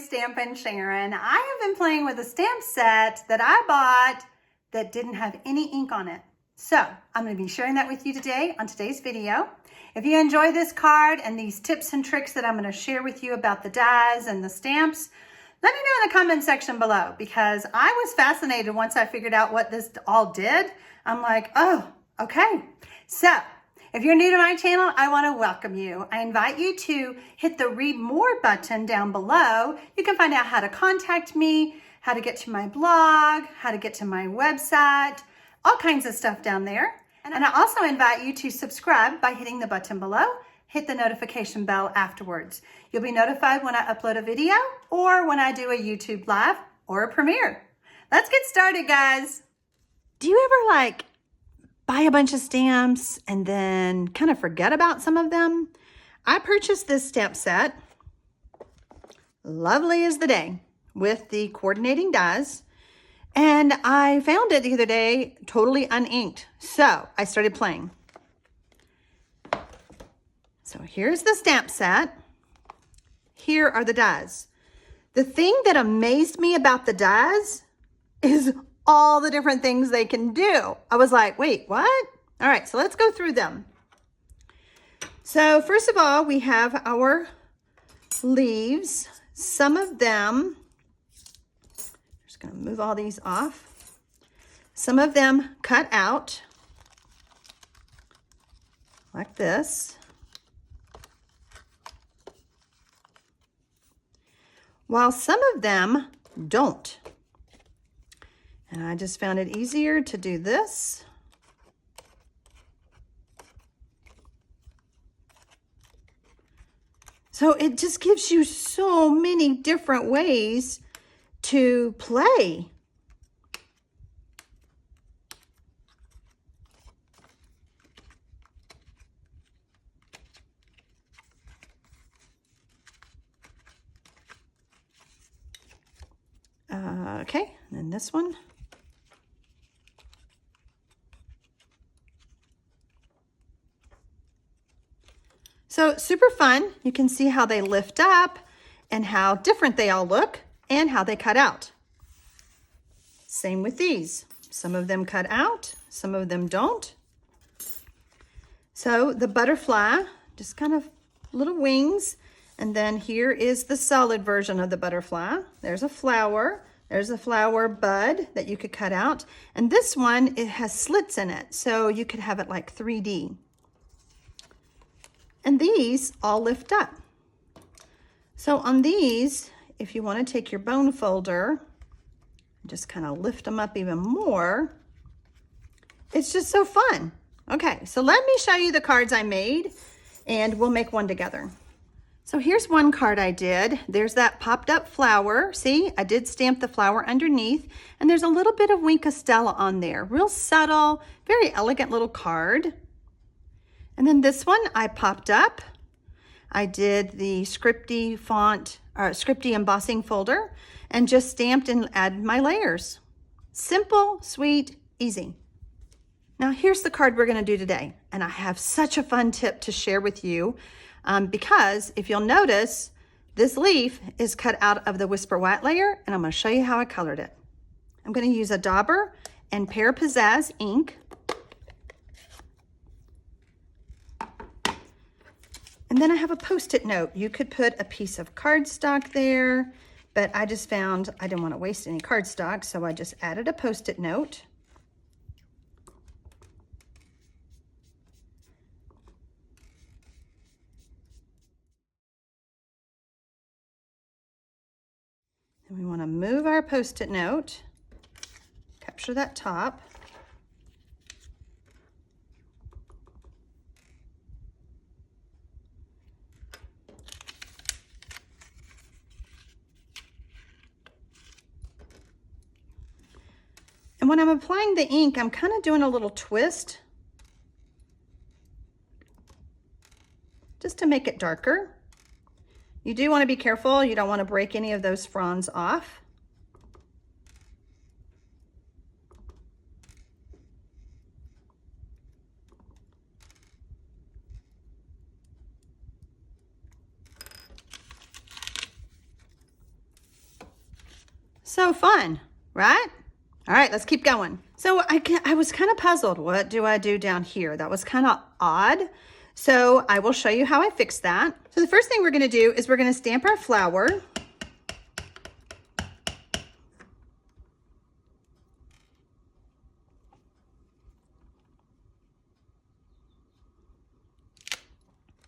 TxStampin Sharon. I have been playing with a stamp set that I bought that didn't have any ink on it. So I'm going to be sharing that with you today on today's video. If you enjoy this card and these tips and tricks that I'm going to share with you about the dies and the stamps, let me know in the comment section below, because I was fascinated once I figured out what this all did. I'm like, oh, okay. So if you're new to my channel, I want to welcome you. I invite you to hit the read more button down below. You can find out how to contact me, how to get to my blog, how to get to my website, all kinds of stuff down there. And I also invite you to subscribe by hitting the button below. Hit the notification bell afterwards. You'll be notified when I upload a video or when I do a YouTube live or a premiere. Let's get started, guys. Do you ever buy a bunch of stamps and then kind of forget about some of them? I purchased this stamp set, lovely as the day, with the coordinating dies, and I found it the other day totally uninked. So I started playing. So here's the stamp set. Here are the dies. The thing that amazed me about the dies is all the different things they can do. I was like, wait, what? All right, so let's go through them. So first of all, we have our leaves. Some of them, I'm just gonna move all these off. Some of them cut out like this, while some of them don't. And I just found it easier to do this. So it just gives you so many different ways to play. Okay, and then this one. So super fun. You can see how they lift up and how different they all look and how they cut out. Same with these. Some of them cut out, some of them don't. So the butterfly, just kind of little wings. And then here is the solid version of the butterfly. There's a flower. There's a flower bud that you could cut out. And this one, it has slits in it. So you could have it like 3D. And these all lift up. So on these, if you want to take your bone folder, just kind of lift them up even more, it's just so fun. Okay, so let me show you the cards I made and we'll make one together. So here's one card I did. There's that popped up flower. See, I did stamp the flower underneath, and there's a little bit of Wink of Stella on there. Real subtle, very elegant little card. And then this one I popped up. I did the scripty font, or scripty embossing folder, and just stamped and added my layers. Simple, sweet, easy. Now here's the card we're gonna do today. And I have such a fun tip to share with you because if you'll notice, this leaf is cut out of the Whisper White layer, and I'm gonna show you how I colored it. I'm gonna use a dauber and Pear Pizzazz ink. And then I have a Post-it note. You could put a piece of cardstock there, but I just found I didn't want to waste any cardstock, so I just added a Post-it note. And we want to move our Post-it note, capture that top. And when I'm applying the ink, I'm kind of doing a little twist just to make it darker. You do want to be careful. You don't want to break any of those fronds off. So fun, right? All right, let's keep going. So I was kind of puzzled. What do I do down here? That was kind of odd. So I will show you how I fix that. So the first thing we're gonna do is we're gonna stamp our flower.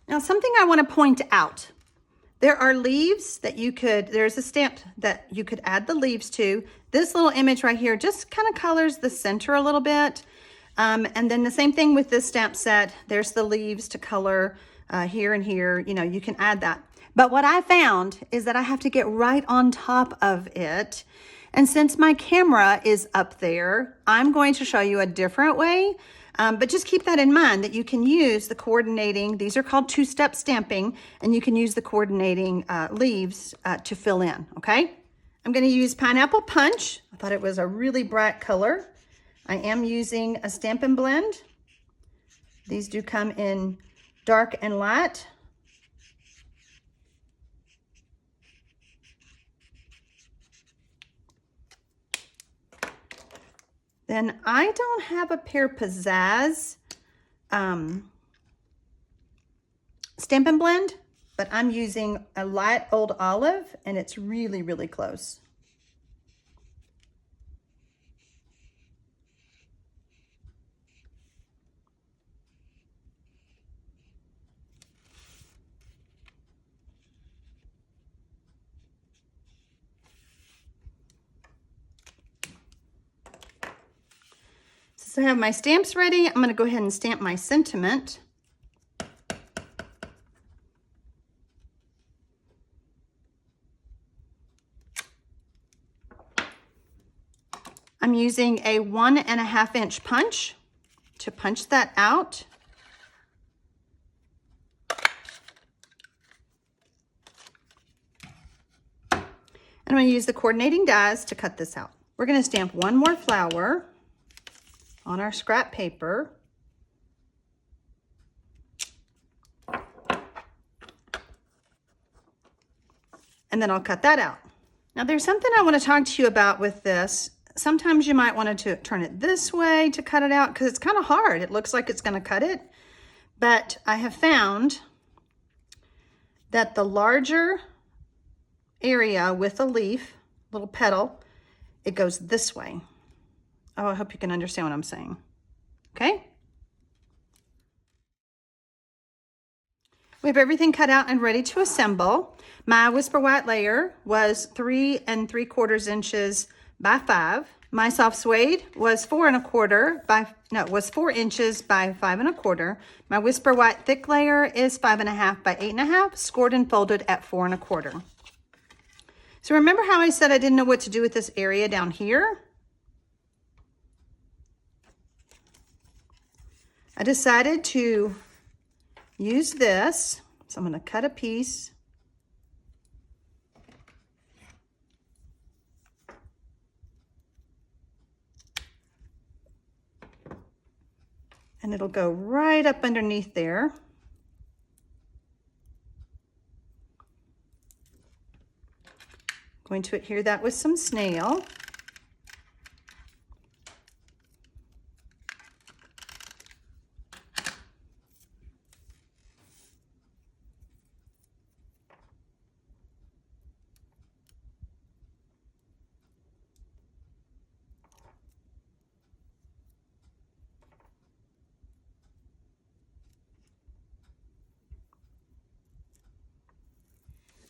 Now, something I want to point out. There are leaves that there's a stamp that you could add the leaves to. This little image right here just kind of colors the center a little bit. And then the same thing with this stamp set. There's the leaves to color here and here. You know, you can add that. But what I found is that I have to get right on top of it. And since my camera is up there, I'm going to show you a different way. But just keep that in mind that you can use the coordinating, these are called two-step stamping, and you can use the coordinating leaves to fill in, okay? I'm gonna use Pineapple Punch. I thought it was a really bright color. I am using a Stampin' Blend. These do come in dark and light. Then I don't have a Pear Pizzazz Stampin' Blend, but I'm using a light old olive, and it's really, really close. So I have my stamps ready. I'm going to go ahead and stamp my sentiment. I'm using a 1.5 inch punch to punch that out. And I'm going to use the coordinating dies to cut this out. We're going to stamp one more flower on our scrap paper. And then I'll cut that out. Now there's something I want to talk to you about with this. Sometimes you might want to turn it this way to cut it out because it's kind of hard. It looks like it's going to cut it. But I have found that the larger area with a leaf, little petal, it goes this way. Oh, I hope you can understand what I'm saying. Okay? We have everything cut out and ready to assemble. My Whisper White layer was 3 3/4 inches by 5. My soft suede was 4 inches by 5 1/4. My Whisper White thick layer is 5 1/2 by 8 1/2, scored and folded at 4 1/4. So remember how I said I didn't know what to do with this area down here? I decided to use this. So I'm going to cut a piece. And it'll go right up underneath there. Going to adhere that with some snail.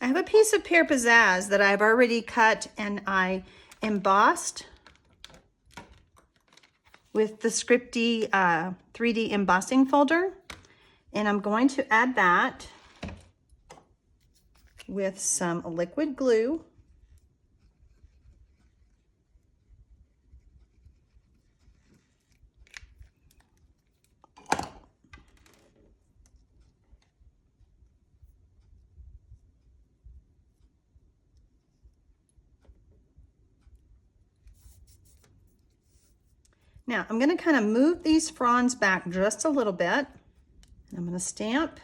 I have a piece of Pear Pizzazz that I've already cut and I embossed with the Scripty 3D embossing folder. And I'm going to add that with some liquid glue. Now I'm going to kind of move these fronds back just a little bit. And I'm going to stamp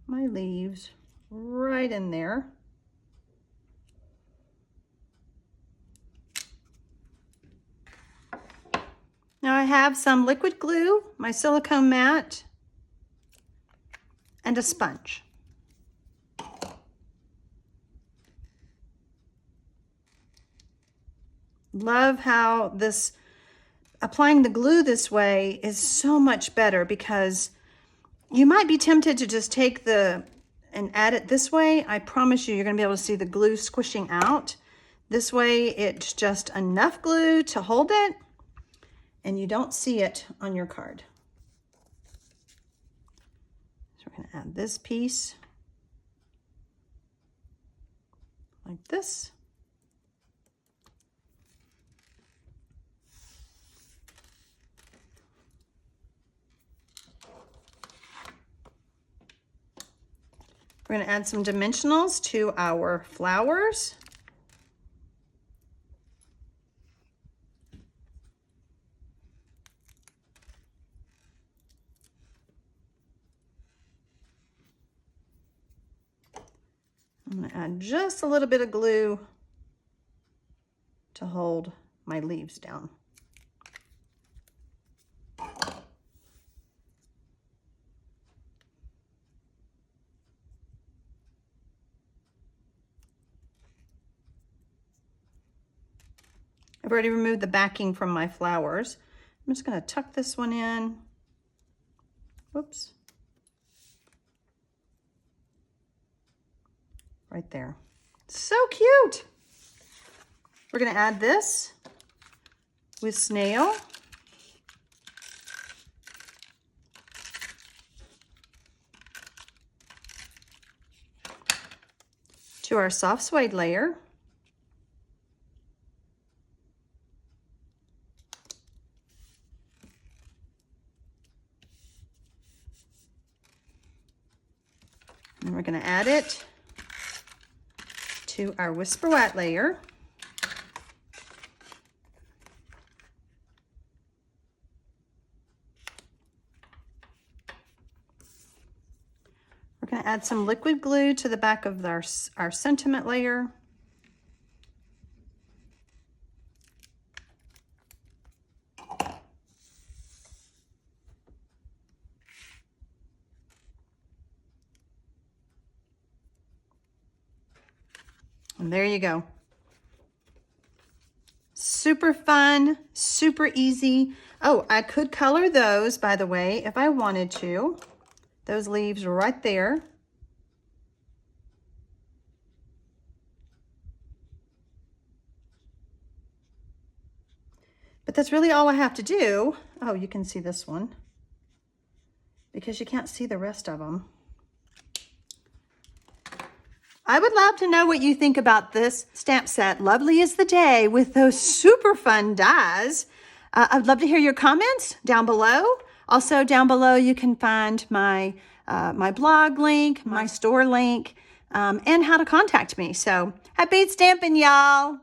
my leaves right in there. have some liquid glue, my silicone mat, and a sponge. Love how this, applying the glue this way is so much better, because you might be tempted to just take and add it this way. I promise you're gonna be able to see the glue squishing out. This way, it's just enough glue to hold it, and you don't see it on your card. So we're gonna add this piece like this. We're gonna add some dimensionals to our flowers. I'm gonna add just a little bit of glue to hold my leaves down. I've already removed the backing from my flowers. I'm just gonna tuck this one in. Whoops. Right there. So cute. We're gonna add this with snail. To our soft suede layer. And we're gonna add it to our Whisper White layer. We're gonna add some liquid glue to the back of our sentiment layer. And there you go. Super fun, super easy. Oh, I could color those, by the way, if I wanted to. Those leaves are right there. But that's really all I have to do. Oh, you can see this one, because you can't see the rest of them. I would love to know what you think about this stamp set, Lovely is the Day, with those super fun dies. I'd love to hear your comments down below. Also down below, you can find my blog link, my store link, and how to contact me. So happy stamping, y'all.